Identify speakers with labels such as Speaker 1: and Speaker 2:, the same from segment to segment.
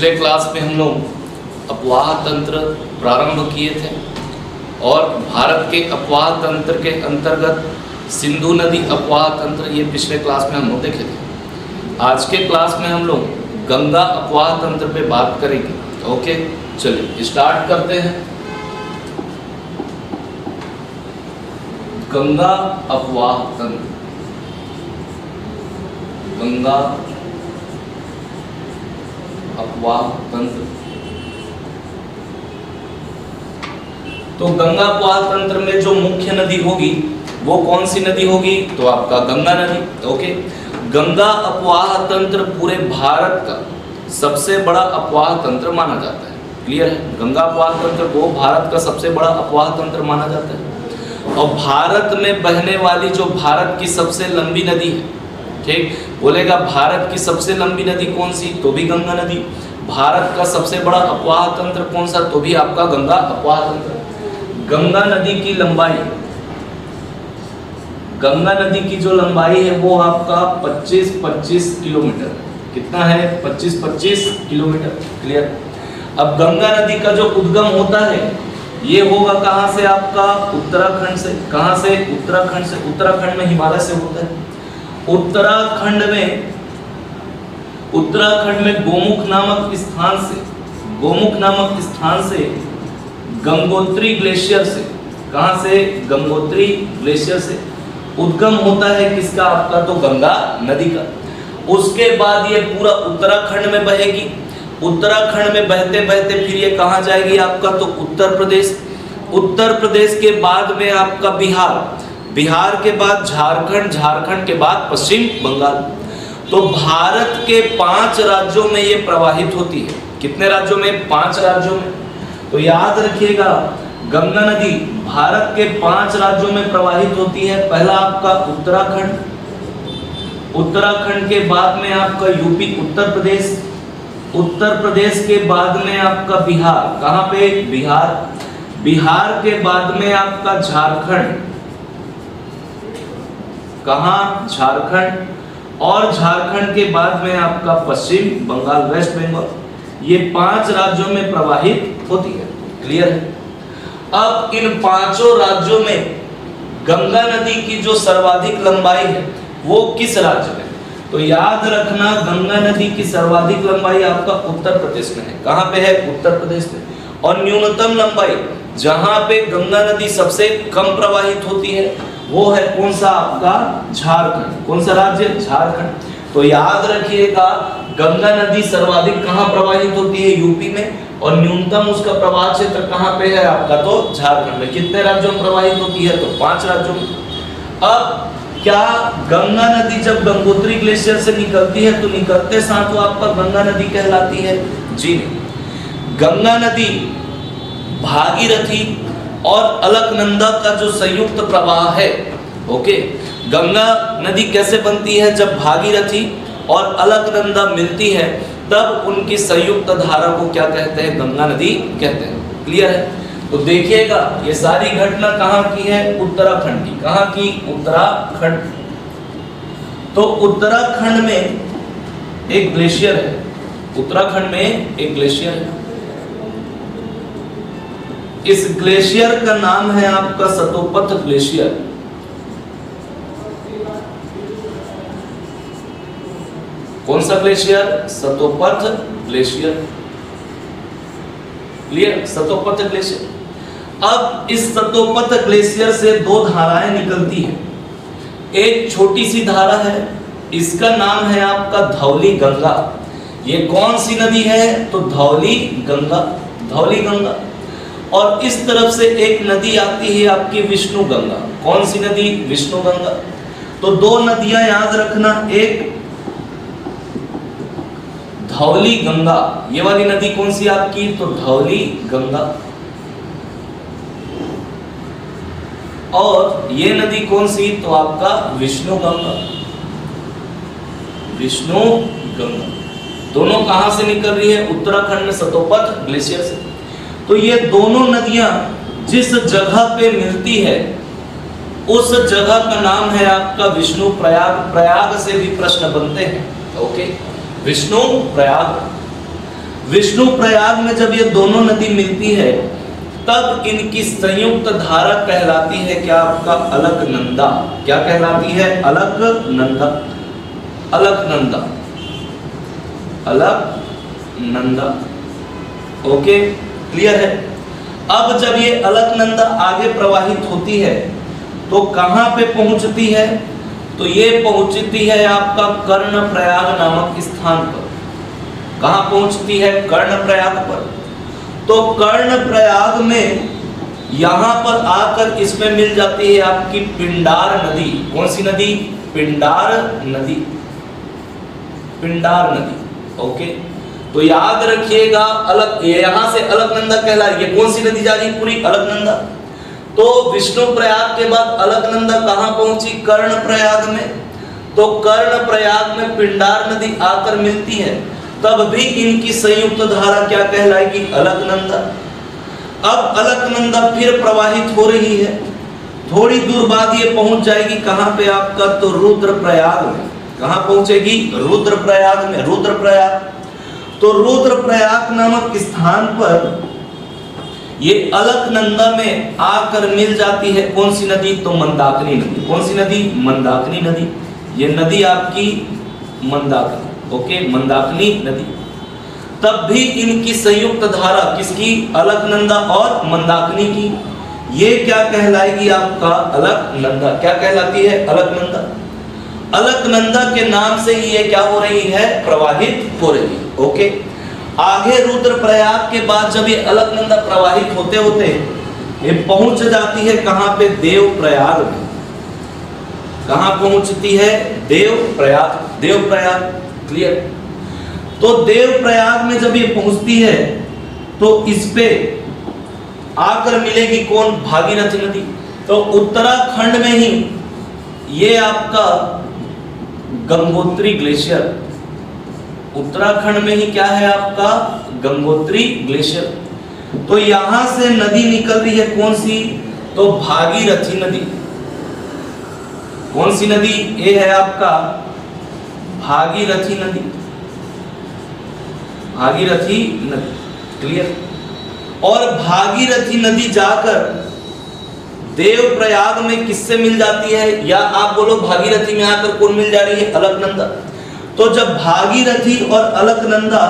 Speaker 1: पिछले क्लास में हम लोग अपवाह तंत्र प्रारंभ किए थे और भारत के अपवाह तंत्र के अंतर्गत सिंधु नदी अपवाह तंत्र ये पिछले क्लास में हम लोग देखे थे। आज के क्लास में हम लोग गंगा अपवाह तंत्र पे बात करेंगे। ओके, चलिए स्टार्ट करते हैं। गंगा अपवाह तंत्र, गंगा अपवाह तंत्र। तो गंगा अपवाह तंत्र में जो मुख्य नदी होगी वो कौन सी नदी होगी? तो आपका गंगा नदी। ओके, गंगा अपवाह तंत्र पूरे भारत का सबसे बड़ा अपवाह तंत्र माना जाता है। क्लियर है? गंगा अपवाह तंत्र को भारत का सबसे बड़ा अपवाह तंत्र माना जाता है। और भारत में बहने वाली जो भारत की सबसे लंबी नदी है, ठीक, बोलेगा भारत की सबसे लंबी नदी कौन सी? तो भी गंगा नदी। भारत का सबसे बड़ा अपवाह तंत्र कौन सा? तो भी आपका गंगा अपवाह तंत्र। गंगा नदी की लंबाई, गंगा नदी की जो लंबाई है वो आपका 25-25 किलोमीटर। कितना है? 25-25 किलोमीटर। क्लियर? अब गंगा नदी का जो उद्गम होता है ये होगा कहां से? आपका उत्तराखंड से। कहां से? उत्तराखंड से। उत्तराखंड में हिमालय से होता है। उत्तराखंड में गोमुख नामक स्थान से गंगोत्री ग्लेशियर से, कहां से? गंगोत्री ग्लेशियर से उद्गम होता है किसका? आपका तो गंगा नदी का। उसके बाद ये पूरा उत्तराखंड में बहेगी। उत्तराखंड में बहते बहते फिर ये कहां जाएगी? आपका तो उत्तर प्रदेश। उत्तर प्रदेश के बाद में आपका बिहार, बिहार के बाद झारखंड, झारखंड के बाद पश्चिम बंगाल। तो भारत के 5 राज्यों में ये प्रवाहित होती है। कितने राज्यों में? 5 राज्यों में। तो याद रखिएगा, गंगा नदी भारत के 5 राज्यों में प्रवाहित होती है। पहला आपका उत्तराखंड, उत्तराखंड के बाद में आपका यूपी उत्तर प्रदेश, उत्तर प्रदेश के बाद में आपका बिहार। कहां पे? बिहार। बिहार के बाद में आपका झारखंड। कहां? झारखंड। और झारखंड के बाद में आपका पश्चिम बंगाल, वेस्ट बंगाल। ये 5 राज्यों में प्रवाहित होती है। क्लियर है? अब इन 5 राज्यों में गंगा नदी की जो सर्वाधिक लंबाई है वो किस राज्य में? तो याद रखना, गंगा नदी की सर्वाधिक लंबाई आपका उत्तर प्रदेश में है। कहां पे है? उत्तर प्रदेश में। और न्यूनतम लंबाई जहां पे गंगा नदी सबसे कम प्रवाहित होती है वो है कौन सा? आपका झारखंड। कौन सा राज्य? झारखंड। तो याद रखिएगा, गंगा नदी सर्वाधिक कहां प्रवाहित होती है? यूपी में। और न्यूनतम उसका प्रवाह क्षेत्र कहां पे है? आपका तो झारखंड में। कितने राज्यों में प्रवाहित होती है? तो 5 राज्यों में। अब क्या गंगा नदी जब गंगोत्री ग्लेशियर से निकलती है तो निकलते साथ वो आपका गंगा नदी कहलाती है? जी नहीं। गंगा नदी भागीरथी और अलकनंदा का जो संयुक्त प्रवाह है, ओके, गंगा नदी कैसे बनती है? जब भागीरथी और अलकनंदा मिलती है तब उनकी संयुक्त धारा को क्या कहते हैं? गंगा नदी कहते हैं। क्लियर है? तो देखिएगा, ये सारी घटना कहां की है? उत्तराखंड की। कहां की? उत्तराखंड। तो उत्तराखंड में एक ग्लेशियर है। उत्तराखंड में एक ग्लेशियर है। इस ग्लेशियर का नाम है आपका सतोपथ ग्लेशियर। कौन सा ग्लेशियर? सतोपथ ग्लेशियर। क्लियर? सतोपथ ग्लेशियर। अब इस सतोपथ ग्लेशियर से 2 धाराएं निकलती हैं। एक छोटी सी धारा है, इसका नाम है आपका धौली गंगा। ये कौन सी नदी है? तो धौली गंगा। धौली गंगा। और इस तरफ से एक नदी आती है आपकी विष्णु गंगा। कौन सी नदी? विष्णु गंगा। तो 2 नदियां याद रखना, एक धौली गंगा, ये वाली नदी कौन सी आपकी? तो धौली गंगा। और ये नदी कौन सी? तो आपका विष्णु गंगा। विष्णु गंगा दोनों कहां से निकल रही है? उत्तराखंड में सतोपथ ग्लेशियर से। तो ये दोनों नदियां जिस जगह पे मिलती है उस जगह का नाम है आपका विष्णु प्रयाग। प्रयाग से भी प्रश्न बनते हैं। ओके, विष्णु प्रयाग। विष्णु प्रयाग में जब ये दोनों नदी मिलती है तब इनकी संयुक्त धारा कहलाती है क्या? आपका अलकनंदा। क्या कहलाती है? अलकनंदा। अलकनंदा, अलकनंदा। ओके, क्लियर है? अब जब ये अलकनंदा आगे प्रवाहित होती है तो कहां पे पहुंचती है? तो ये पहुंचती है आपका कर्णप्रयाग नामक स्थान पर। कहां पहुंचती है? कर्णप्रयाग पर। तो कर्णप्रयाग में यहां पर आकर इसमें मिल जाती है आपकी पिंडार नदी। कौन सी नदी? पिंडार नदी। पिंडार नदी। ओके, तो याद रखिएगा अलग, यहां से अलकनंदा कहला रही है। कौन सी नदी जा रही है? पूरी अलकनंदा। तो विष्णु प्रयाग के बाद अलकनंदा कहां पहुंची? कर्णप्रयाग में। तो कर्णप्रयाग में पिंडार नदी आकर मिलती है, तब भी इनकी संयुक्त धारा क्या कहलाएगी? अलकनंदा। अब अलकनंदा फिर प्रवाहित हो रही है, थोड़ी दूर बाद ये पहुंच जाएगी कहां पे आपका? तो रुद्रप्रयाग में। कहां पहुंचेगी? रुद्रप्रयाग में। रुद्रप्रयाग, तो रुद्रप्रयाग नामक स्थान पर ये अलकनंदा में आकर मिल जाती है। कौन सी नदी? तो मंदाकिनी नदी। कौन सी नदी? मंदाकिनी नदी। ये नदी आपकी मंदाकिनी। ओके, मंदाकिनी नदी। तब भी इनकी संयुक्त धारा किसकी? अलकनंदा और मंदाकिनी की। ये क्या कहलाएगी? आपका अलकनंदा। क्या कहलाती है? अलकनंदा। अलकनंदा के नाम से ये क्या हो रही है? प्रवाहित हो रही है। ओके, आगे रुद्रप्रयाग के बाद जब ये अलकनंदा प्रवाहित होते होते ये पहुंच जाती है कहां पे? देवप्रयाग में। कहां पहुंचती है? देवप्रयाग। देवप्रयाग, क्लियर? तो देवप्रयाग में जब ये पहुंचती है तो इस पे आकर मिलेगी कौन? भागीरथी नदी। तो उत्तराखंड में ही ये आपका गंगोत्री ग्लेशियर, उत्तराखंड में ही क्या है आपका? गंगोत्री ग्लेशियर। तो यहां से नदी निकल रही है कौन सी? तो भागीरथी नदी। कौन सी नदी? ये है आपका भागीरथी नदी। भागीरथी नदी, क्लियर? और भागीरथी नदी जाकर देवप्रयाग में किससे मिल जाती है? या आप बोलो भागीरथी में आकर कौन मिल जा रही है? अलकनंदा। तो जब भागीरथी और अलकनंदा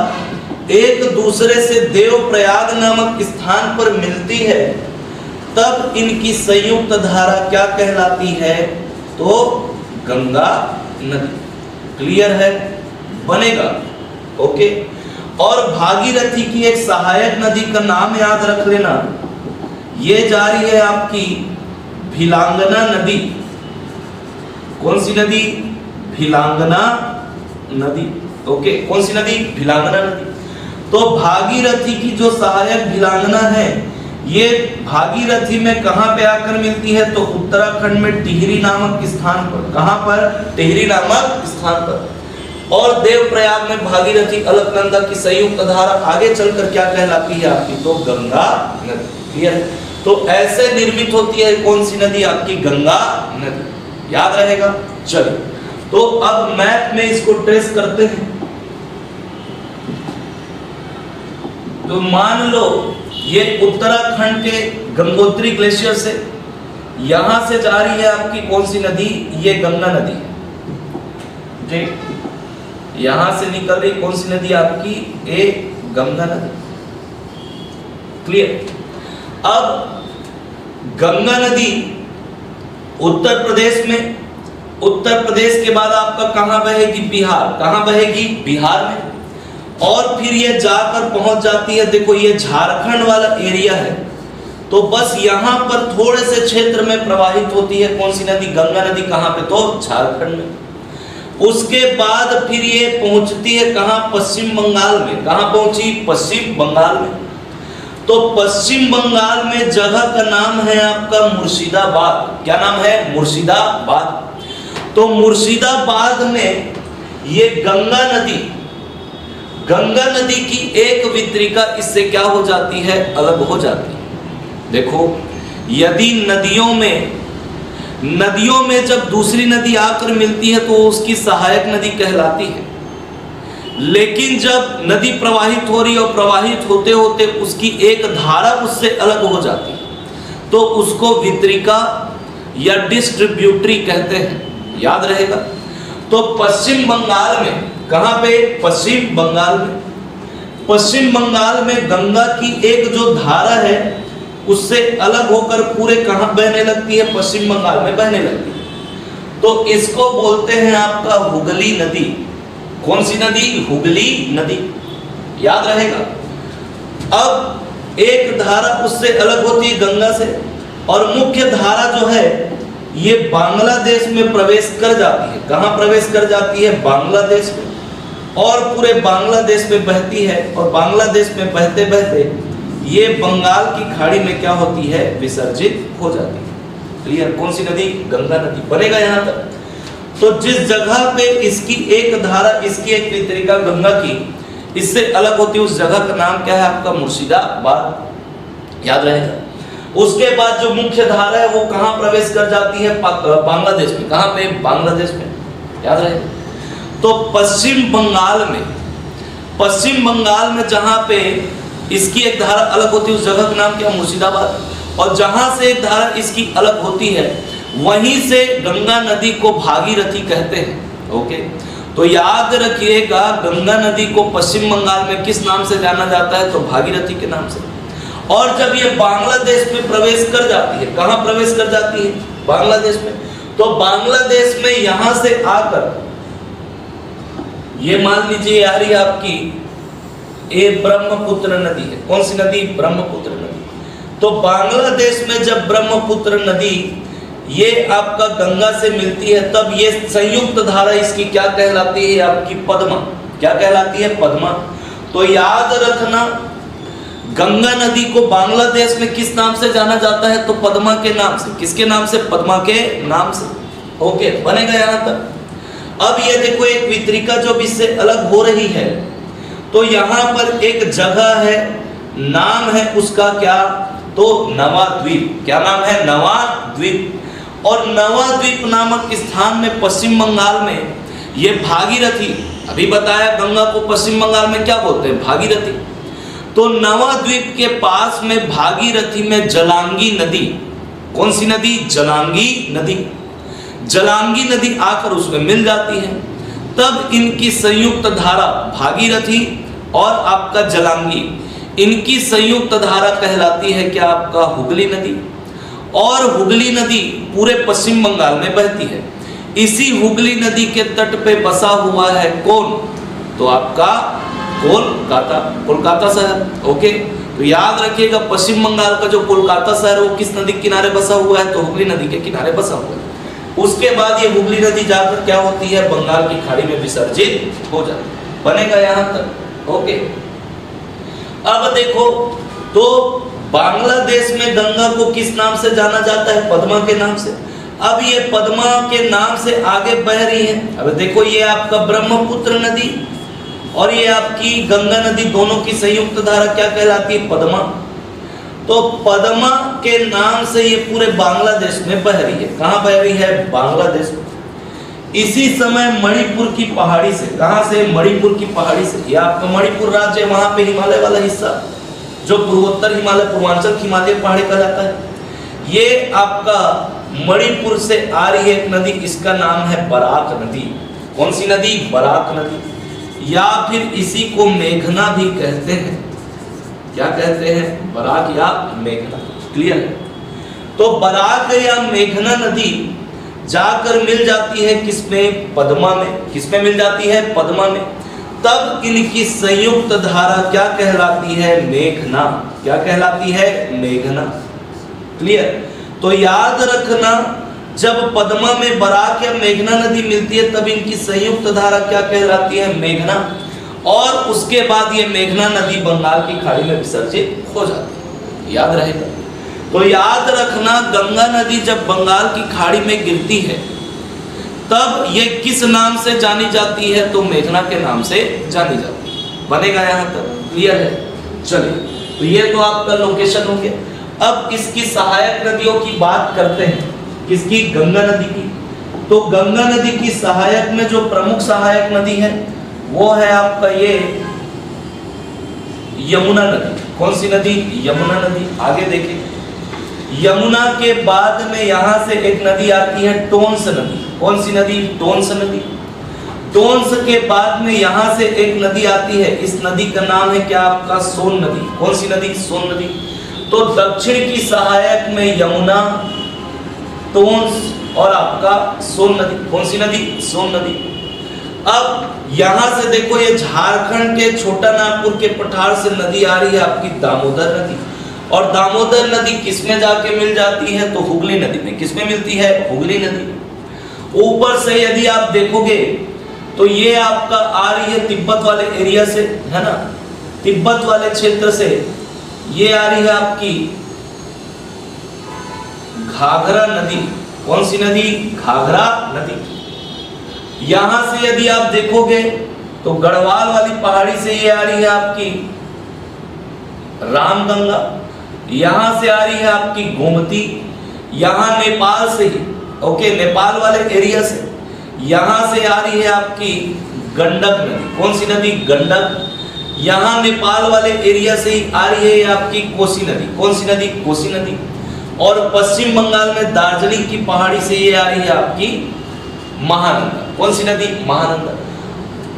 Speaker 1: एक दूसरे से देवप्रयाग नामक स्थान पर मिलती है तब इनकी संयुक्त धारा क्या कहलाती है? तो गंगा नदी। क्लियर है? बनेगा। ओके, और भागीरथी की एक सहायक नदी का नाम याद रख लेना, ये जा रही है आपकी भिलांगना नदी। कौन सी नदी? भिलांगना नदी। ओके, कौन सी नदी? भिलांगना नदी। तो भागीरथी की जो सहायक भिलांगना है, ये भागीरथी में कहां पे आकर मिलती है? तो उत्तराखंड में टिहरी नामक स्थान पर। कहां पर? टिहरी नामक स्थान पर। और देवप्रयाग में भागीरथी अलकनंदा की संयुक्त धारा आगे चलकर क्या कहलाती है आपकी? तो गंगा नदी। क्लियर? तो ऐसे निर्मित होती है कौन सी नदी? आपकी गंगा नदी। याद रहेगा? चलिए, तो अब मैप में इसको ट्रेस करते हैं। तो मान लो ये उत्तराखंड के गंगोत्री ग्लेशियर से यहां से जा रही है आपकी कौन सी नदी? ये गंगा नदी। ठीक, यहां से निकल रही कौन सी नदी आपकी? ए गंगा नदी। क्लियर? अब गंगा नदी उत्तर प्रदेश में, उत्तर प्रदेश के बाद आपका कहां बहेगी? बिहार। कहां बहेगी? बिहार में। और फिर ये जाकर पहुंच जाती है, देखो ये झारखंड वाला एरिया है, तो बस यहां पर थोड़े से क्षेत्र में प्रवाहित होती है कौन सी नदी? गंगा नदी। कहां पे? तो झारखंड में। उसके बाद फिर ये पहुंचती है कहां? पश्चिम बंगाल में। कहां पहुंची? पश्चिम बंगाल में। तो पश्चिम बंगाल में जगह का नाम है आपका मुर्शिदाबाद। क्या नाम है? मुर्शिदाबाद। तो मुर्शिदाबाद में ये गंगा नदी की एक वितरिका इससे क्या हो जाती है? अलग हो जाती है। देखो, यदि नदियों में जब दूसरी नदी आकर मिलती है तो उसकी सहायक नदी कहलाती है। लेकिन जब नदी प्रवाहित हो रही और प्रवाहित होते होते उसकी एक धारा उससे अलग हो जाती तो उसको वितरिका या डिस्ट्रीब्यूटरी कहते हैं, याद रहेगा। तो पश्चिम बंगाल में, कहां पे? पश्चिम बंगाल में। पश्चिम बंगाल में गंगा की एक जो धारा है उससे अलग होकर पूरे कहां बहने लगती है? पश्चिम बंगाल में बहने लगती है। तो इसको बोलते हैं आपका हुगली नदी। कौन सी नदी? हुगली नदी, याद रहेगा। अब एक धारा उससे अलग होती है गंगा से, और मुख्य धारा जो है ये बांग्लादेश में प्रवेश कर जाती है। कहां प्रवेश कर जाती है? बांग्लादेश में, और पूरे बांग्लादेश में बहती है, और बांग्लादेश में बहते बहते ये बंगाल की खाड़ी में क्या होती है? विसर्जित हो जाती है। क्लियर? कौन सी नदी? गंगा नदी। बनेगा यहां तक। तो जिस जगह पे इसकी एक धारा, इसकी एक वितरिका गंगा की इससे अलग होती है, उस जगह का नाम क्या है आपका? मुर्शिदाबाद, याद रहेगा। उसके बाद जो मुख्य धारा है वो कहां प्रवेश कर जाती है? बांग्लादेश में। कहां पे? बांग्लादेश में, याद रहेगा। तो पश्चिम बंगाल में, पश्चिम बंगाल में जहां पे इसकी एक धारा अलग होती है उस जगह का नाम क्या? मुर्शिदाबाद। और जहां से एक धारा इसकी अलग होती है वहीं से गंगा नदी को भागीरथी कहते हैं। ओके, तो याद रखिएगा गंगा नदी को पश्चिम बंगाल में किस नाम से जाना जाता है? तो भागीरथी के नाम से। और जब ये बांग्लादेश में प्रवेश कर जाती है, कहां प्रवेश कर जाती है? बांग्लादेश में। तो बांग्लादेश में यहां से आकर ये मान लीजिए यार ये आपकी ये ब्रह्मपुत्र नदी है। कौन सी नदी? ब्रह्मपुत्र नदी। तो बांग्लादेश में जब ब्रह्मपुत्र नदी ये आपका गंगा से मिलती है तब ये संयुक्त धारा इसकी क्या कहलाती है? आपकी पद्मा। क्या कहलाती है? पद्मा। तो याद रखना गंगा नदी को बांग्लादेश में किस नाम से जाना जाता है? तो पद्मा के नाम से। किसके नाम से? पद्मा के नाम से। ओके, बनेगा यहां तक। अब ये देखो एक वितरिका जो इससे अलग हो रही है, तो यहां पर एक जगह है, नाम है उसका क्या? तो नवाद्वीप। क्या नाम है? नवाद्वीप। और नवाद्वीप नामक स्थान में पश्चिम बंगाल में ये भागीरथी, अभी बताया गंगा को पश्चिम बंगाल में क्या बोलते हैं? भागीरथी। तो नवाद्वीप के पास में भागीरथी में जलांगी नदी। कौन सी नदी? जलांगी नदी। जलांगी नदी आकर उसमें मिल जाती है, तब इनकी संयुक्त धारा भागीरथी और आपका जलांगी, इनकी संयुक्त धारा कहलाती है क्या? आपका हुगली नदी। और हुगली नदी पूरे पश्चिम बंगाल में बहती है। इसी हुगली नदी के तट पे बसा हुआ है कौन? तो आपका कोलकाता, कोलकाता शहर। ओके, तो याद रखिएगा पश्चिम बंगाल का जो कोलकाता शहर है वो किस नदी के किनारे बसा हुआ है? तो हुगली नदी के किनारे बसा हुआ है। उसके बाद ये हुगली नदी जाकर क्या होती है? बंगाल की खाड़ी में विसर्जित हो जाती है। बनेगा यहां तक। ओके, अब देखो तो बांग्लादेश में गंगा को किस नाम से जाना जाता है? पद्मा के नाम से। अब ये पद्मा के नाम से आगे बह रही है। अब देखो ये आपका ब्रह्मपुत्र नदी और ये आपकी गंगा नदी, दोनों की संयुक्त धारा क्या कहलाती है? पद्मा। तो पद्मा के नाम से ये पूरे बांग्लादेश में बह रही है। कहां बह रही है? बांग्लादेश में। इसी समय मणिपुर की पहाड़ी से, कहां से? मणिपुर की पहाड़ी से। ये आपका मणिपुर राज्य, वहां पे हिमालय वाला हिस्सा जो पूर्वोत्तर हिमालय, पूर्वांचल हिमालय पहाड़ी कहा जाता है, ये आपका मणिपुर से आ रही है एक नदी, इसका नाम है बराक नदी। कौन सी नदी? बराक नदी। या फिर इसी को मेघना भी कहते हैं। क्या कहते हैं? बराक या मेघना। क्लियर है? तो बराक या मेघना नदी जाकर मिल जाती है किसमें? पद्मा में। किसमें मिल जाती है? पद्मा में। तब इनकी संयुक्त धारा क्या कहलाती है? मेघना। क्या कहलाती है? मेघना। क्लियर? तो याद रखना जब पद्मा में बराक या मेघना नदी मिलती है तब इनकी संयुक्त धारा क्या कहलाती है? मेघना। और उसके बाद ये मेघना नदी बंगाल की खाड़ी में विसर्जित हो जाती है। याद रहेगा। तो याद रखना गंगा नदी जब बंगाल की खाड़ी में गिरती है तब ये किस नाम से जानी जाती है? तो मेघना के नाम से जानी जाती है। बनेगा यहां तक। क्लियर है? चलिए, तो ये तो आपका लोकेशन हो गया। अब इसकी सहायक नदियों की बात करते हैं। किसकी? गंगा नदी की। तो गंगा नदी की सहायक में जो प्रमुख सहायक नदी है वो है आपका ये यमुना नदी। कौन सी नदी? यमुना नदी। आगे देखिए, यमुना के बाद में यहां से एक नदी आती है टोंस नदी। कौन सी नदी? टोंस नदी। टोंस के बाद में यहां से एक नदी आती है, इस नदी का नाम है क्या आपका? सोन नदी। कौन सी नदी? सोन नदी। तो दक्षिण की सहायक में यमुना, टोंस और आपका सोन नदी। कौन सी नदी? सोन नदी। अब यहां से देखो, ये झारखंड के छोटा नागपुर के पठार से नदी आ रही है आपकी दामोदर नदी, और दामोदर नदी किसमें जाके मिल जाती है? तो हुगली नदी में। किसमें मिलती है? हुगली नदी। ऊपर से यदि आप देखोगे तो ये आपका आ रही है तिब्बत वाले एरिया से, है ना, तिब्बत वाले क्षेत्र से ये आ रही है आपकी घाघरा नदी। कौन सी नदी? घाघरा नदी। यहां से यदि आप देखोगे तो गढ़वाल वाली पहाड़ी से ये आ रही है आपकी रामगंगा, यहां से आ रही है आपकी गोमती, यहां नेपाल से ही, ओके, नेपाल वाले एरिया से यहां से आ रही है आपकी गंडक नदी। कौन सी नदी? गंडक। यहां नेपाल वाले एरिया से ही आ रही है आपकी कोसी नदी। कौन सी नदी? कोसी नदी। और पश्चिम बंगाल में दार्जिलिंग की पहाड़ी से ये आ रही है आपकी महानंदा। कौन सी नदी? महानंदा।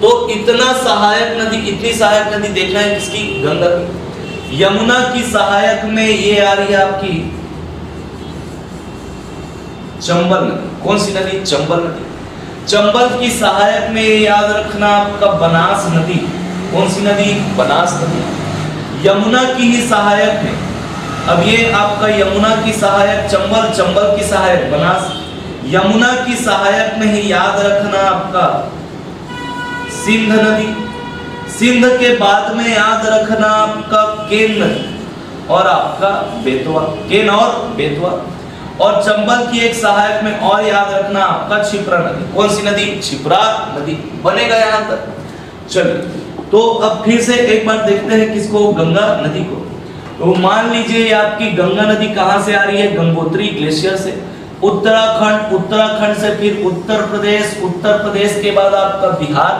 Speaker 1: तो इतना सहायक नदी, इतनी सहायक नदी देखना है किसकी? गंगा की। यमुना की सहायक में ये आ रही है आपकी चंबल नदी। कौन सी नदी? चंबल नदी। चंबल की सहायक में याद रखना आपका बनास नदी। कौन सी नदी? बनास नदी। यमुना की ही सहायक में, अब ये आपका यमुना की सहायक चंबल, चंबल की सहायक बनास, यमुना की सहायक में ही याद रखना आपका सिंध नदी। सिंध के बाद में याद रखना आपका केन नदी और आपका बेतवा, केन और बेतवा। और चंबल की एक सहायक में और याद रखना आपका क्षिप्रा नदी। कौन सी नदी? क्षिप्रा नदी। बनेगा यहां तक? चलिए, तो अब फिर से एक बार देखते हैं किसको? गंगा नदी को। तो मान लीजिए ये आपकी गंगा नदी कहां से आ रही है? गंगोत्री ग्लेशियर से। उत्तराखंड, उत्तराखंड से फिर उत्तर प्रदेश, उत्तर प्रदेश के बाद आपका बिहार,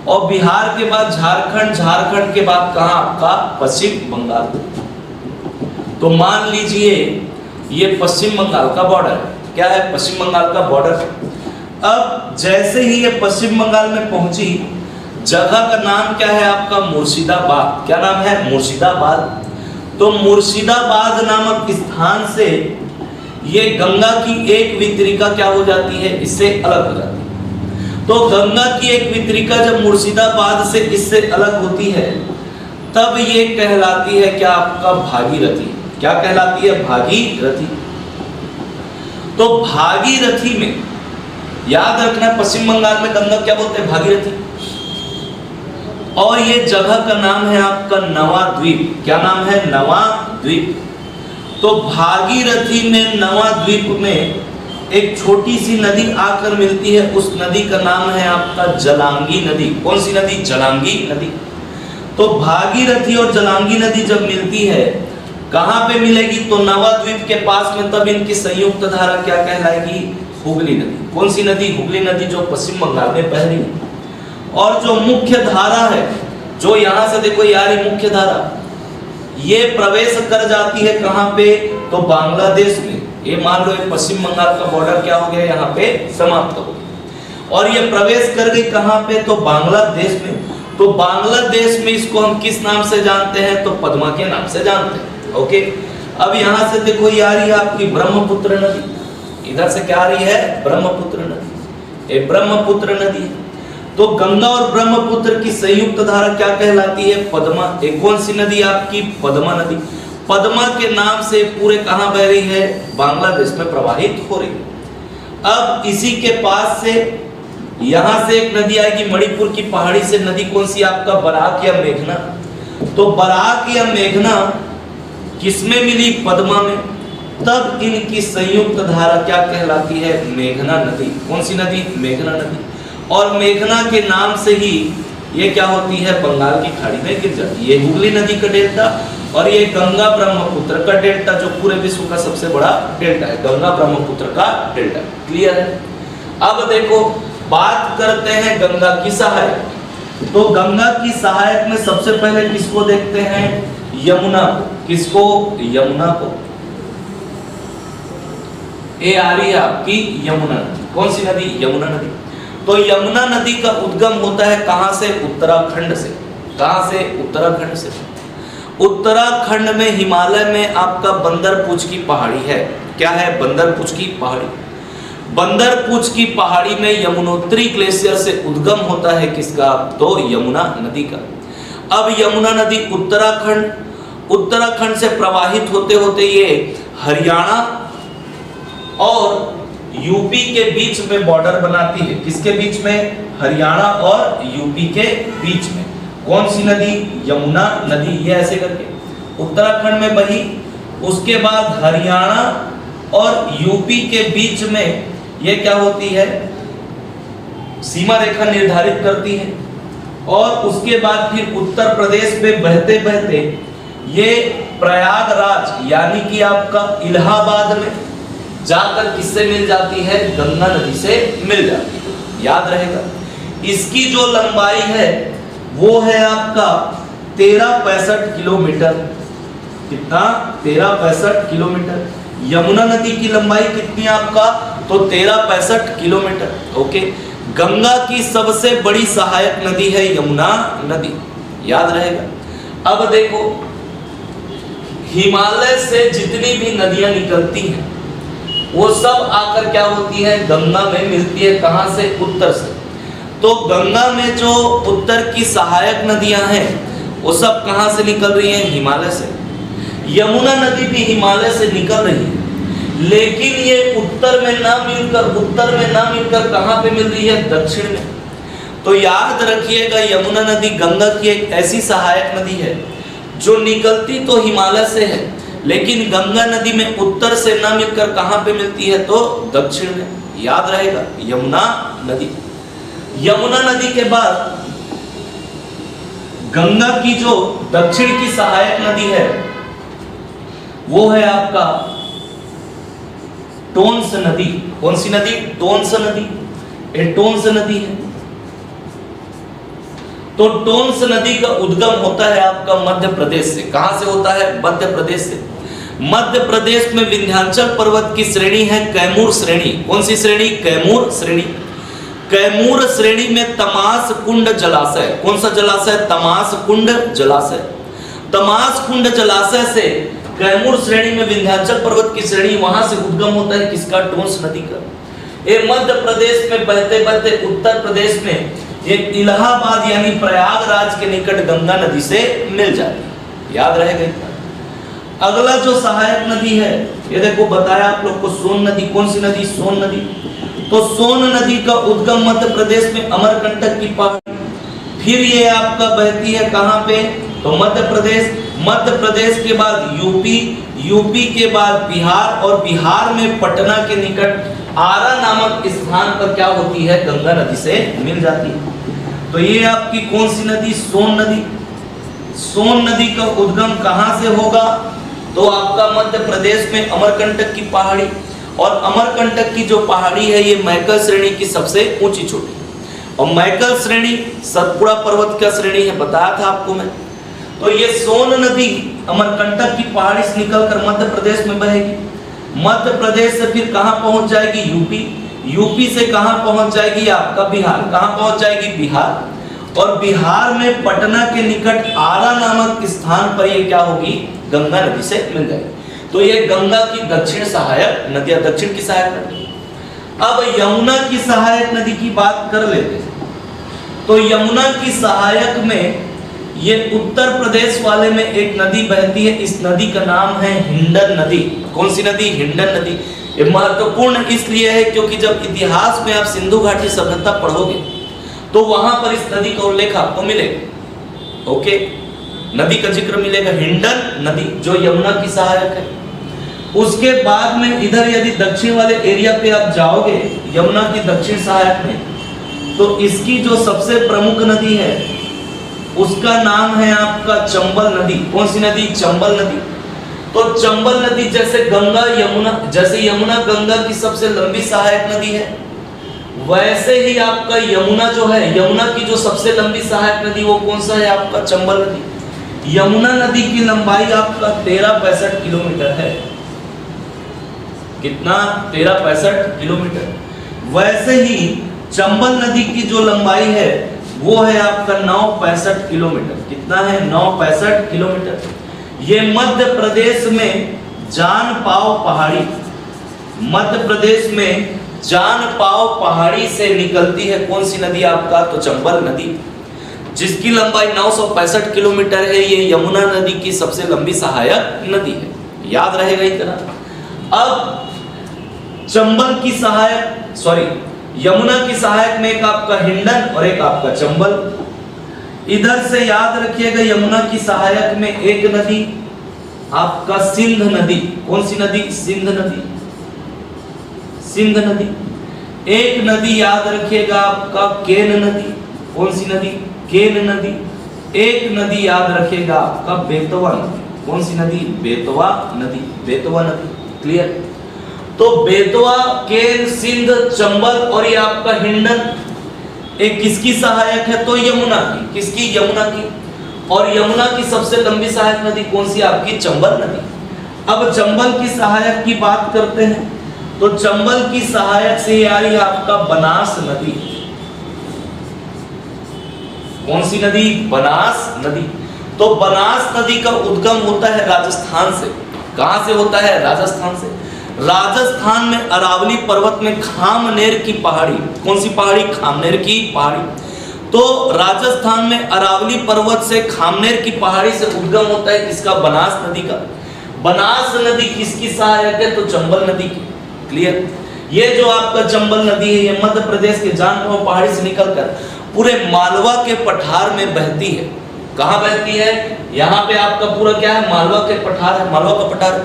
Speaker 1: और बिहार के बाद झारखंड, झारखंड के बाद कहां? आपका पश्चिम बंगाल। तो मान लीजिए ये पश्चिम बंगाल का बॉर्डर है। क्या है? पश्चिम बंगाल का बॉर्डर। अब जैसे ही ये पश्चिम बंगाल में पहुंची, जगह का नाम क्या है आपका? मुर्शिदाबाद। क्या नाम है? मुर्शिदाबाद। तो मुर्शिदाबाद नामक स्थान से ये गंगा की एक वितरिका क्या हो जाती है? इससे अलग हो जाती है। तो गंगा की एक वितरिका जब मुर्शिदाबाद से इससे अलग होती है, तब ये कहलाती है क्या आपका? भागीरथी। क्या कहलाती है? भागीरथी। तो भागीरथी में याद रखना, पश्चिम बंगाल में गंगा क्या बोलते हैं? भागीरथी। और ये जगह का नाम है आपका नवा द्वीप। क्या नाम है? नवा द्वीप। तो भागीरथी में, नवा द्वीप में एक छोटी सी नदी आकर मिलती है, उस नदी का नाम है आपका जलांगी नदी। कौन सी नदी? जलांगी नदी। तो भागीरथी और जलांगी नदी जब मिलती है, कहां पे मिलेगी? तो नवा द्वीप के पास में। तब इनकी संयुक्त धारा क्या कहलाएगी? हुगली नदी। कौन सी नदी? हुगली नदी, जो पश्चिम बंगाल में बह रही है। और जो मुख्य धारा है, जो यहां से देखो यार, ये मुख्य धारा ये प्रवेश कर जाती है कहां पे? तो बांग्लादेश में। ये मान लो ये पश्चिम बंगाल का बॉर्डर क्या हो गया? यहाँ पे समाप्त हो गया। और ये प्रवेश कर गई कहां पे? तो बांग्लादेश में। तो बांग्लादेश में इसको हम किस नाम से जानते हैं? तो पद्मा के नाम से जानते हैं। ओके, अब यहां से देखो ये आ रही है आपकी ब्रह्मपुत्र नदी। इधर से क्या आ रही है? ब्रह्मपुत्र नदी। ये ब्रह्मपुत्र नदी है। तो गंगा और ब्रह्मपुत्र की संयुक्त धारा क्या कहलाती है? पद्मा। एक कौन सी नदी? आपकी पद्मा नदी। पद्मा के नाम से पूरे कहां बह रही है? बांग्लादेश में प्रवाहित हो रही है। अब इसी के पास से यहां से एक नदी आएगी मणिपुर की पहाड़ी से। नदी कौन सी? आपका बराक या मेघना। तो बराक या मेघना किसमें मिली? पद्मा में। तब इनकी संयुक्त धारा क्या कहलाती है? मेघना नदी। कौन सी नदी? मेघना नदी। और मेघना के नाम से ही ये क्या होती है? बंगाल की खाड़ी में गिर जाती है। ये हुगली नदी का डेल्टा और ये गंगा ब्रह्मपुत्र का डेल्टा, जो पूरे विश्व का सबसे बड़ा डेल्टा है, गंगा ब्रह्मपुत्र का डेल्टा। क्लियर है? अब देखो, बात करते हैं गंगा की सहायक। तो गंगा की सहायक में सबसे पहले किसको देखते हैं? यमुना को। किसको? यमुना को। ये आ रही है आपकी यमुना नदी। कौन सी नदी? यमुना नदी। तो यमुना नदी का उद्गम होता है कहां से? उत्तराखंड से। कहां से? उत्तराखंड से। उत्तराखंड में हिमालय में आपका बंदरपुच की पहाड़ी है। क्या है? बंदरपुच की पहाड़ी। बंदरपुच की पहाड़ी में यमुनोत्री ग्लेशियर से उद्गम होता है किसका? तो यमुना नदी का। अब यमुना नदी उत्तराखंड से प्रवाहित होते होते ये हरियाणा और यूपी के बीच में बॉर्डर बनाती है। किसके बीच में? हरियाणा और यूपी के बीच में। कौन सी नदी? यमुना नदी। ये ऐसे करके उत्तराखंड में बही, उसके बाद हरियाणा और यूपी के बीच में ये क्या होती है? सीमा रेखा निर्धारित करती है। और उसके बाद फिर उत्तर प्रदेश में बहते बहते ये प्रयागराज यानी कि आपका इलाहाबाद में जाकर किससे मिल जाती है? गंगा नदी से मिल जाती है। याद रहेगा। इसकी जो लंबाई है वो है आपका 1365 किलोमीटर। कितना? 1365 किलोमीटर। यमुना नदी की लंबाई कितनी आपका? तो 1365 किलोमीटर। ओके। गंगा की सबसे बड़ी सहायक नदी है यमुना नदी। याद रहेगा। अब देखो, हिमालय से जितनी भी नदियां निकलती हैं वो सब आकर क्या होती है? गंगा में मिलती है। कहां से? उत्तर से। तो गंगा में जो उत्तर की सहायक नदियां हैं वो सब कहां से निकल रही हैं? हिमालय से। यमुना नदी भी हिमालय से निकल रही है, लेकिन ये उत्तर में ना मिलकर कहां पे मिल रही है? दक्षिण में। तो याद रखिएगा, यमुना नदी गंगा की एक ऐसी सहायक नदी है जो निकलती तो हिमालय से है, लेकिन गंगा नदी में उत्तर से ना मिलकर कहां पे मिलती है? तो दक्षिण में। याद रहेगा, यमुना नदी। यमुना नदी के बाद गंगा की जो दक्षिण की सहायक नदी है वो है आपका टोंस नदी। कौन सी नदी? टोंस नदी। ये टोंस नदी है। तो टोंस नदी का उद्गम होता है आपका मध्य प्रदेश से। कहां से होता है? मध्य प्रदेश से। मध्य प्रदेश में विंध्याचल पर्वत की श्रेणी है कैमूर श्रेणी। कौन सी श्रेणी? कैमूर श्रेणी। कैमूर श्रेणी में तमास कुंड जलाशय। कौन सा जलाशय? तमास कुंड जलाशय। तमास कुंड जलाशय से कैमूर श्रेणी में विंध्याचल पर्वत की श्रेणी, वहां से उद्गम होता है किसका? टोंस नदी का। ये मध्य प्रदेश में बहते बहते उत्तर प्रदेश में ये इलाहाबाद यानी प्रयागराज के निकट गंगा नदी से मिल जाती है। याद रहेगा इतना। अगला जो सहायक नदी है ये देखो बताया आप लोग को, सोन नदी। कौन सी नदी? सोन नदी। तो सोन नदी का उद्गम मध्य प्रदेश में अमरकंटक की पहाड़ी, फिर ये आपका बहती है कहां पे? तो मध्य प्रदेश। मध्य प्रदेश के बाद यूपी, यूपी के बाद बिहार, और बिहार में पटना के निकट आरा नामक स्थान पर क्या होती है? गंगा नदी से मिल जाती है। तो ये आपकी कौन सी नदी? सोन नदी। सोन नदी का उद्गम कहां से होगा? तो आपका मध्य प्रदेश में अमरकंटक की पहाड़ी, और अमरकंटक की जो पहाड़ी है ये मैकल श्रेणी की सबसे ऊंची चोटी, और मैकल श्रेणी सतपुड़ा पर्वत का श्रेणी है, बताया था आपको मैं। तो ये सोन नदी अमरकंटक की पहाड़ी से निकलकर मध्य प्रदेश में बहेगी। मध्य प्रदेश से फिर कहां पहुंच जाएगी? यूपी। यूपी से कहां पहुंच जाएगी? आपका बिहार। कहां पहुंच जाएगी? बिहार। और बिहार में पटना के निकट आरा नामक स्थान पर ये क्या होगी? गंगा नदी से मिल जाएगी। तो ये गंगा की दक्षिण सहायक नदियां, दक्षिण की सहायक नदी। अब यमुना की सहायक नदी की बात कर लेते हैं। तो यमुना की सहायक में ये उत्तर प्रदेश वाले में एक नदी बहती है। इस नदी का नाम है हिंडन नदी। कौन सी नदी? हिंडन नदी। ये महत्वपूर्ण इसलिए है क्योंकि जब इतिहास में आप सिंधु घाटी सभ्यता पढ़ोगे तो वहां पर इस नदी का उल्लेख आपको मिलेगा। ओके, नदी का जिक्र मिलेगा, हिंडन नदी जो यमुना की सहायक है। उसके बाद में इधर यदि दक्षिण वाले एरिया पे आप जाओगे यमुना की दक्षिण सहायक में, तो इसकी जो सबसे प्रमुख नदी है उसका नाम है आपका चंबल नदी। कौन सी नदी? चंबल नदी। तो चंबल नदी जैसे गंगा यमुना, जैसे यमुना गंगा की सबसे लंबी सहायक नदी है, वैसे ही आपका यमुना जो है, यमुना की जो सबसे लंबी सहायक नदी वो कौन सा है आपका? चंबल नदी। यमुना नदी की लंबाई आपका 1365 किलोमीटर है। कितना? 1365 किलोमीटर। वैसे ही चंबल नदी की जो लंबाई है वो है आपका 965 किलोमीटर। कितना है? 965 किलोमीटर। ये मध्य प्रदेश में जानपाव पहाड़ी, मध्य प्रदेश में जानपाव पहाड़ी से निकलती है कौन सी नदी आपका? तो चंबल नदी, जिसकी लंबाई 965 किलोमीटर है। ये यमुना नदी की सबसे लंबी सहायक नदी है, याद रहेगा इतना। अब चंबल की सहायक, सॉरी, यमुना की सहायक में एक आपका हिंडन और एक आपका चंबल। इधर से याद रखिएगा यमुना की सहायक में एक नदी आपका सिंध नदी। कौन सी नदी? सिंध नदी, सिंध नदी। एक नदी याद रखिएगा आपका केन नदी। कौन सी नदी? केन नदी। एक नदी याद रखिएगा आपका बेतवा नदी। कौन सी नदी? बेतवा नदी, बेतवा नदी। क्लियर? तो बेतवा, केन, सिंध, चंबल और ये आपका हिंडन, एक किसकी सहायक है? तो यमुना की। किसकी? यमुना की। और यमुना की सबसे लंबी सहायक नदी कौन सी? आपकी चंबल नदी। अब चंबल की सहायक की बात करते हैं तो चंबल की सहायक से आ रही है आपका बनास नदी। कौन सी नदी? बनास नदी। तो बनास नदी का उद्गम होता है राजस्थान से। कहां से होता है? राजस्थान से। राजस्थान में अरावली पर्वत में खामनेर की पहाड़ी, कौन सी पहाड़ी? खामनेर की पहाड़ी। तो राजस्थान में अरावली पर्वत से खामनेर की पहाड़ी से उद्गम होता है किसका? बनास नदी का। बनास नदी किसकी सहायक है? तो चंबल नदी की। क्लियर? ये जो आपका चंबल नदी है ये मध्य प्रदेश के जानपाव पहाड़ी से निकलकर पूरे मालवा के पठार में बहती है। कहां बहती है? यहाँ पे आपका पूरा क्या है? मालवा के पठार है, मालवा का पठार।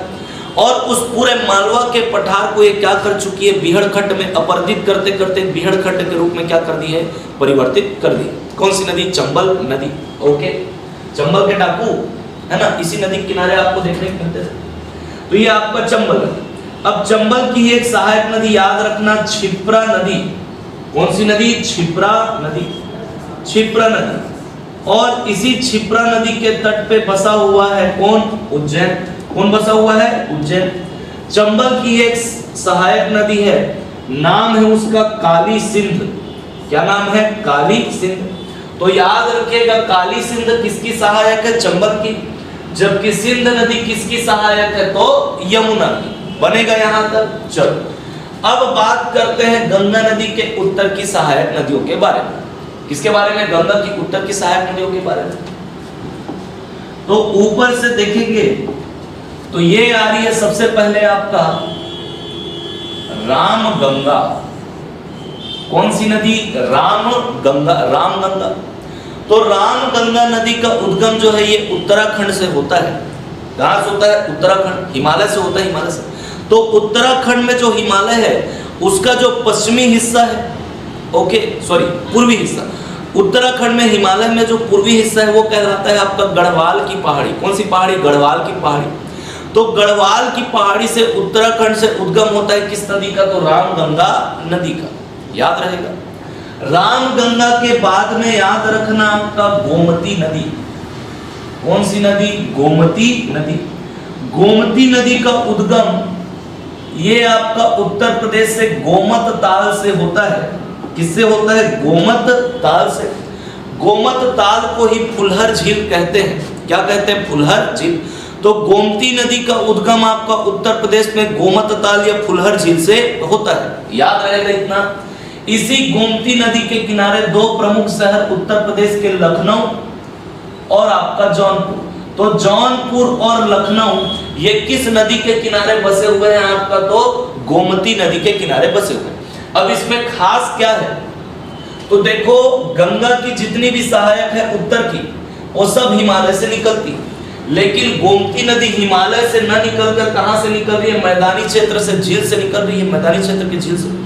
Speaker 1: और उस पूरे मालवा के पठार को ये क्या कर चुकी है? बीहड़खट्ट में अपरदित करते करते बीहड़खट्ट के रूप में क्या कर दी है? परिवर्तित कर दी। कौन सी नदी? चंबल नदी। ओके, चंबल के डाकू है ना, इसी नदी के किनारे आपको देखने को मिलते थे। तो ये आपका चंबल नदी। अब चंबल की एक सहायक नदी याद रखना, क्षिप्रा नदी। कौन सी नदी? क्षिप्रा नदी, क्षिप्रा नदी। और इसी क्षिप्रा नदी के तट पे बसा हुआ है कौन? उज्जैन। कौन बसा हुआ है? उज्जैन। चंबल की एक सहायक नदी है, नाम है उसका काली सिंध। क्या नाम है? काली सिंध। तो याद रखिएगा काली सिंध किसकी सहायक है? चंबल की। जबकि सिंध नदी किसकी सहायक है? तो यमुना की। बनेगा यहां तक? चलो अब बात करते हैं गंगा नदी के उत्तर की सहायक नदियों के बारे में। किसके बारे में? गंगा की उत्तर की सहायक नदियों के बारे में। तो ऊपर से देखेंगे तो ये आ रही है सबसे पहले आपका रामगंगा। कौन सी नदी? रामगंगा, रामगंगा। तो रामगंगा नदी का उद्गम जो है ये उत्तराखंड से होता है। कहां से होता है? उत्तराखंड, हिमालय से होता है, हिमालय से। तो उत्तराखंड में जो हिमालय है उसका जो पश्चिमी हिस्सा है, ओके सॉरी पूर्वी हिस्सा, उत्तराखंड में हिमालय में जो पूर्वी हिस्सा है वो कहलाता है आपका गढ़वाल की पहाड़ी। कौन सी पहाड़ी? गढ़वाल की पहाड़ी। तो गढ़वाल की पहाड़ी से उत्तराखंड से उद्गम होता है किस नदी का? तो रामगंगा नदी का। याद रहेगा। रामगंगा के बाद में याद रखना आपका गोमती नदी। कौन सी नदी? गोमती नदी। गोमती नदी का उद्गम ये आपका उत्तर प्रदेश से गोमत ताल से होता है। किससे होता है? गोमत ताल से। गोमत ताल को ही फुलहर झील कहते हैं। क्या कहते हैं? फुलहर झील। तो गोमती नदी का उद्गम आपका उत्तर प्रदेश में गोमत ताल या फुलहर झील से होता है। याद रहेगा इतना। इसी गोमती नदी के किनारे दो प्रमुख शहर उत्तर प्रदेश के लखनऊ और आपका जौनपुर। तो जौनपुर और लखनऊ ये किस नदी के किनारे बसे हुए हैं आपका? तो गोमती नदी के किनारे बसे हुए हैं। अब इसमें खास क्या है? तो देखो गंगा की जितनी भी सहायक है उत्तर की वो सब हिमालय से निकलती है, लेकिन गोमती नदी हिमालय से न निकलकर कहां से निकल रही है? मैदानी क्षेत्र से, झील से निकल रही है, मैदानी क्षेत्र की झील से।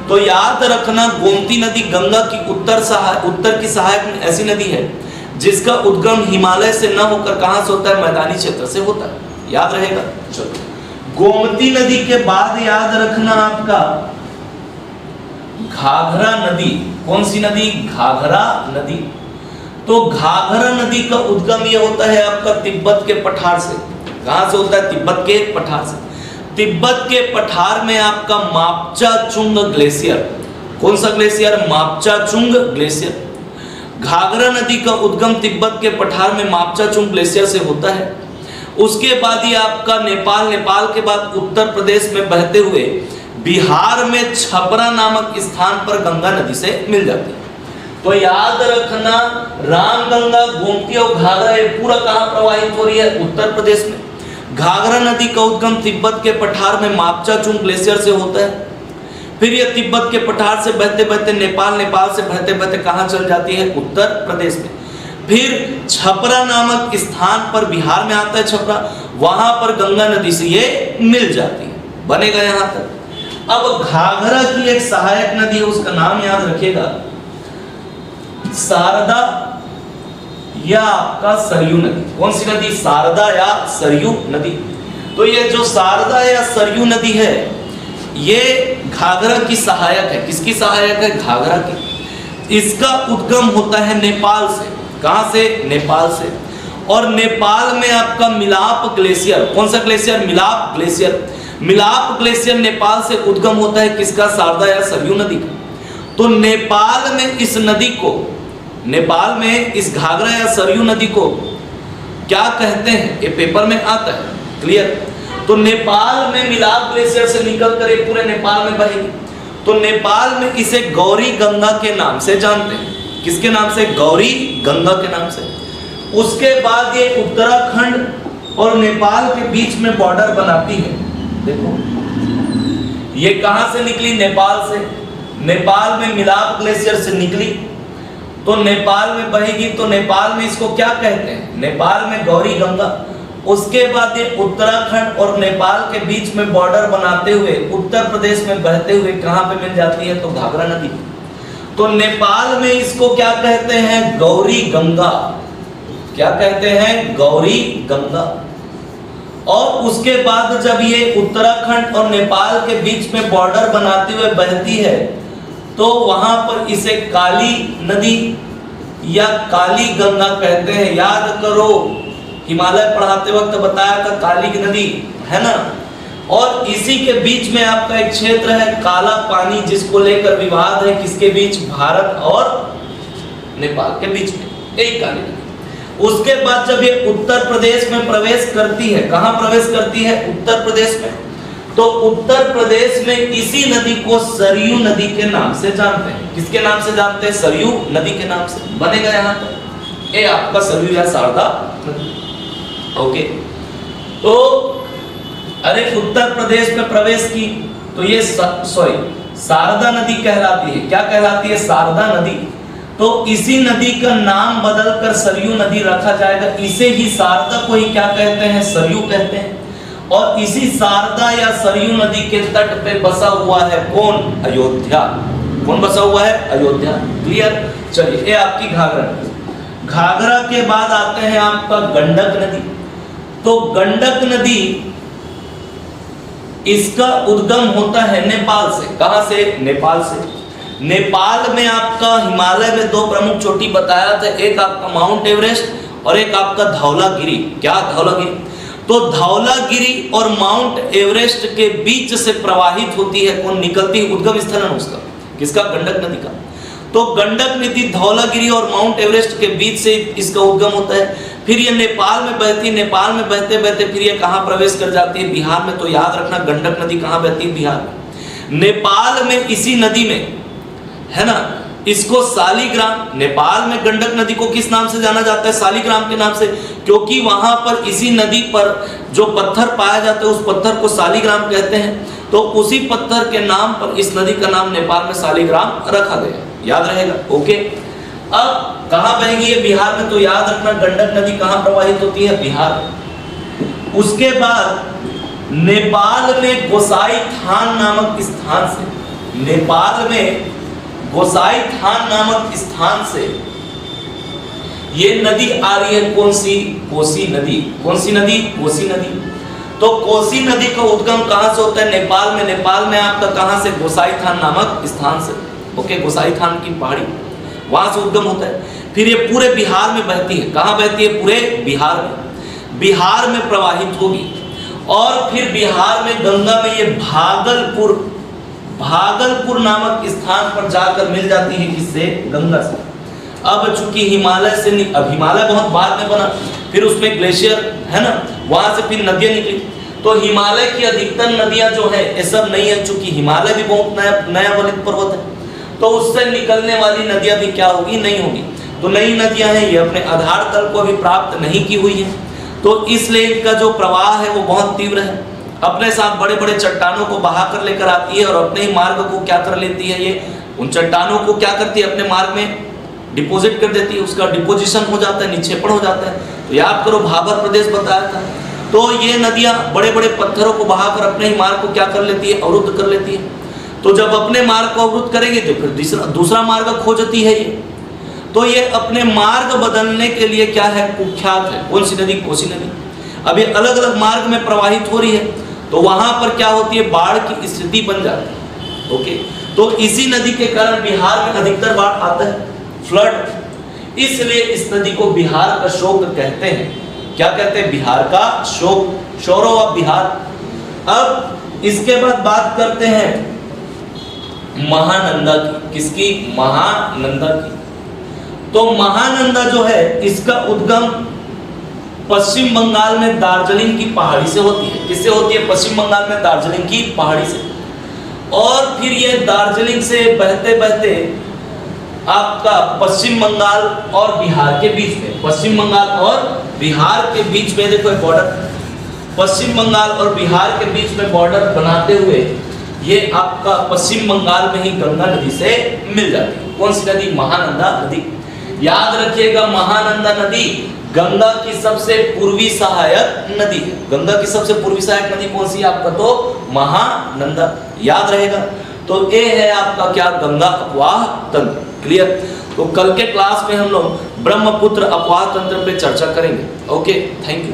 Speaker 1: तो याद रखना गोमती नदी गंगा की उत्तर की सहायक में ऐसी नदी है जिसका उद्गम हिमालय से न होकर कहां से होता है? मैदानी क्षेत्र से होता है। याद रहेगा। चलो गोमती नदी के बाद याद रखना आपका घाघरा नदी, कौन सी नदी? घाघरा नदी। तो घाघरा नदी का उद्गम ये होता है आपका तिब्बत के पठार से। कहां से होता है? तिब्बत के पठार से। तिब्बत के पठार में आपका मापचा-चुंग ग्लेशियर, कौन सा ग्लेशियर? मापचा-चुंग ग्लेशियर। घाघरा नदी का उद्गम तिब्बत के पठार में मापचा-चुंग ग्लेशियर से होता है। उसके बाद ये आपका नेपाल, नेपाल के बाद उत्तर प्रदेश में बहते हुए बिहार में छपरा नामक स्थान पर गंगा नदी से मिल जाती है। तो याद रखना, रामगंगा, गोमती और घाघरा ये पूरा कहां प्रवाहित हो रही है? उत्तर प्रदेश में। घाघरा नदी का उद्गम तिब्बत के पठार में मापचा-चुंग ग्लेशियर से होता है। फिर यह तिब्बत के पठार से बहते बहते नेपाल, नेपाल से बहते बहते कहां चल जाती है? उत्तर प्रदेश में। फिर छपरा नामक स्थान पर, बिहार में आता है छपरा, वहां पर गंगा नदी से ये मिल जाती है। बनेगा यहां तक। अब घाघरा की एक सहायक नदी है, उसका नाम याद रखिएगा, शारदा या आपका सरयू नदी। कौन सी नदी? शारदा या सरयू नदी। तो ये जो शारदा या सरयू नदी है ये घाघरा की सहायक है। किसकी सहायक है? घाघरा की। इसका उद्गम होता है नेपाल से। कहां से? नेपाल से। और नेपाल में आपका मिलाप ग्लेशियर, कौन सा ग्लेशियर? मिलाप ग्लेशियर। मिलाप ग्लेशियर नेपाल से उद्गम होता है। किसका? शारदा या सरयू नदी का। तो नेपाल में इस नदी को, नेपाल में इस घाघरा या सरयू नदी को क्या कहते हैं? ये पेपर में आता है, क्लियर। तो नेपाल में मिलाप ग्लेशियर से निकलकर ये पूरे नेपाल में बहेगी। तो नेपाल में इसे गौरी गंगा के नाम से जानते हैं। किसके नाम से? गौरी गंगा के नाम से। उसके बाद ये उत्तराखंड और नेपाल के बीच में बॉर्डर बनाती है। देखो ये कहां से निकली? नेपाल से। नेपाल में मिलाप ग्लेशियर से निकली तो नेपाल में बहेगी। तो नेपाल में इसको क्या कहते हैं? नेपाल में गौरी गंगा। उसके बाद ये उत्तराखंड और नेपाल के बीच में बॉर्डर बनाते हुए उत्तर प्रदेश में बहते हुए कहां पे मिल जाती है? तो घाघरा नदी। तो नेपाल में इसको क्या कहते हैं? गौरी गंगा। क्या कहते हैं? गौरी गंगा। और उसके बाद जब ये उत्तराखंड और नेपाल के बीच में बॉर्डर बनाते हुए बहती है तो वहां पर इसे काली नदी या काली गंगा कहते हैं। याद करो, हिमालय पढ़ाते वक्त बताया था काली नदी है ना। और इसी के बीच में आपका एक क्षेत्र है काला पानी, जिसको लेकर विवाद है। किसके बीच? भारत और नेपाल के बीच में, एक काली नदी। उसके बाद जब ये उत्तर प्रदेश में प्रवेश करती है, कहां प्रवेश करती है? उत्तर प्रदेश में। तो उत्तर प्रदेश में इसी नदी को सरयू नदी के नाम से जानते हैं। किसके नाम से जानते हैं? सरयू नदी के नाम से। बनेगा यहां पर ये आपका सरयू या शारदा नदी। ओके, तो अरे उत्तर प्रदेश में प्रवेश की तो ये शारदा नदी कहलाती है। क्या कहलाती है? शारदा नदी। तो इसी नदी का नाम बदलकर सरयू नदी रखा जाएगा। इसे ही शारदा को ही क्या कहते हैं? सरयू कहते हैं। और इसी शारदा या सरयू नदी के तट पे बसा हुआ है कौन? अयोध्या। कौन बसा हुआ है? अयोध्या। क्लियर। चलिए, ये आपकी घाघरा। घाघरा के बाद आते हैं आपका गंडक नदी। तो गंडक नदी, इसका उद्गम होता है नेपाल से। कहां से? नेपाल से। नेपाल में आपका हिमालय में दो प्रमुख चोटी बताया था, एक आपका माउंट एवरेस्ट और एक आपका धौलागिरी। क्या? धौलागिरी। तो धौलागिरी और माउंट एवरेस्ट के बीच से प्रवाहित होती है, कौन? निकलती है, उद्गम स्थल है उसका। किसका? गंडक नदी का। तो गंडक नदी धौलागिरी और माउंट एवरेस्ट के बीच से इसका उद्गम होता है। फिर ये नेपाल में बहती है। नेपाल में बहते बहते फिर ये कहां प्रवेश कर जाती है? बिहार में। तो याद रखना, गंडक नदी कहां बहती है? बिहार में। नेपाल में इसी नदी में, है ना, इसको शालिग्राम, नेपाल में गंडक नदी को किस नाम से जाना जाता है? शालिग्राम के नाम से। क्योंकि वहां पर इसी नदी पर जो पत्थर पाया जाता है उस पत्थर को शालिग्राम कहते हैं। तो उसी पत्थर के नाम पर इस नदी का नाम नेपाल में शालिग्राम रखा गया। याद रहेगा। ओके, अब कहां बहेगी ये? बिहार में। तो याद रखना, गंडक नदी कहां प्रवाहित होती है? बिहार में। उसके बाद नेपाल में गोसाई थान नामक स्थान से, नेपाल में गोसाई थान नामक स्थान से ये नदी आ रही है। कौन सी? कोसी नदी। कौन सी नदी? कोसी नदी। तो कोसी नदी का उद्गम कहां से होता है? नेपाल में। नेपाल में आपका कहां से? गोसाई थान नामक स्थान से। ओके, गोसाई थान की पहाड़ी, वहां से उद्गम होता है। फिर ये पूरे बिहार में बहती है। कहाँ बहती है? पूरे बिहार में, बिहार में प्रवाहित होगी। और फिर बिहार में गंगा में ये भागलपुर नामक स्थान पर जाकर मिल जाती है। किससे? गंगा से। अब चूंकि हिमालय से, अब हिमालय बहुत बाद में बना, फिर उसमें ग्लेशियर है ना, वहां से फिर नदियां निकली। तो हिमालय की अधिकतर नदियां जो है ये सब नहीं है, चूंकि हिमालय भी बहुत नया वलित पर्वत है, तो उससे निकलने वाली नदियां भी क्या होगी? नहीं होगी। तो नई नदियां हैं, ये अपने आधार तल को अभी प्राप्त नहीं की हुई है, तो इसलिए इनका जो प्रवाह है वो बहुत तीव्र है। अपने साथ बड़े बड़े चट्टानों को बहा कर लेकर आती है और अपने ही मार्ग को क्या कर लेती है, ये उन चट्टानों को क्या करती है? अपने मार्ग में डिपोजिट कर देती है, उसका डिपोजिशन हो जाता है, निक्षेपण हो जाता है। तो याद करो भाबर प्रदेश बताया था। तो ये नदियां बड़े बड़े पत्थरों को बहाकर अपने ही मार्ग को क्या कर लेती है? अवरुद्ध कर लेती है। तो जब अपने मार्ग को अवरुद्ध करेगी तो फिर दूसरा मार्ग खोजती है ये। तो ये अपने मार्ग बदलने के लिए क्या है? कुख्यात है। कौन सी नदी? कोसी नदी। अब ये अलग अलग मार्ग में प्रवाहित हो रही है, तो वहां पर क्या होती है? बाढ़ की स्थिति बन जाती है। ओके, तो इसी नदी के कारण बिहार में अधिकतर बाढ़ आता है, फ्लड। इसलिए इस नदी को बिहार का शोक कहते हैं। क्या कहते हैं? बिहार का शोक, शोरो ऑफ बिहार। अब इसके बाद बात करते हैं महानंदा की। किसकी? महानंदा की। तो महानंदा जो है इसका उद्गम पश्चिम बंगाल में दार्जिलिंग की पहाड़ी से होती है। किससे होती है? पश्चिम बंगाल में दार्जिलिंग की पहाड़ी से। और फिर ये दार्जिलिंग से बहते बहते आपका पश्चिम बंगाल और बिहार के बीच में, पश्चिम बंगाल और बिहार के बीच में देखो बॉर्डर, पश्चिम बंगाल और बिहार के बीच में बॉर्डर बनाते हुए ये आपका पश्चिम बंगाल में ही गंगा नदी से मिल जाती है। कौन सी नदी? महानंदा नदी। याद रखिएगा, महानंदा नदी गंगा की सबसे पूर्वी सहायक नदी है। गंगा की सबसे पूर्वी सहायक नदी कौन सी है आपका? तो महानंदा। याद रहेगा। तो ये है आपका क्या? गंगा अपवाह तंत्र। क्लियर? तो कल के क्लास में हम लोग ब्रह्मपुत्र अपवाह तंत्र पे चर्चा करेंगे। Okay, thank you.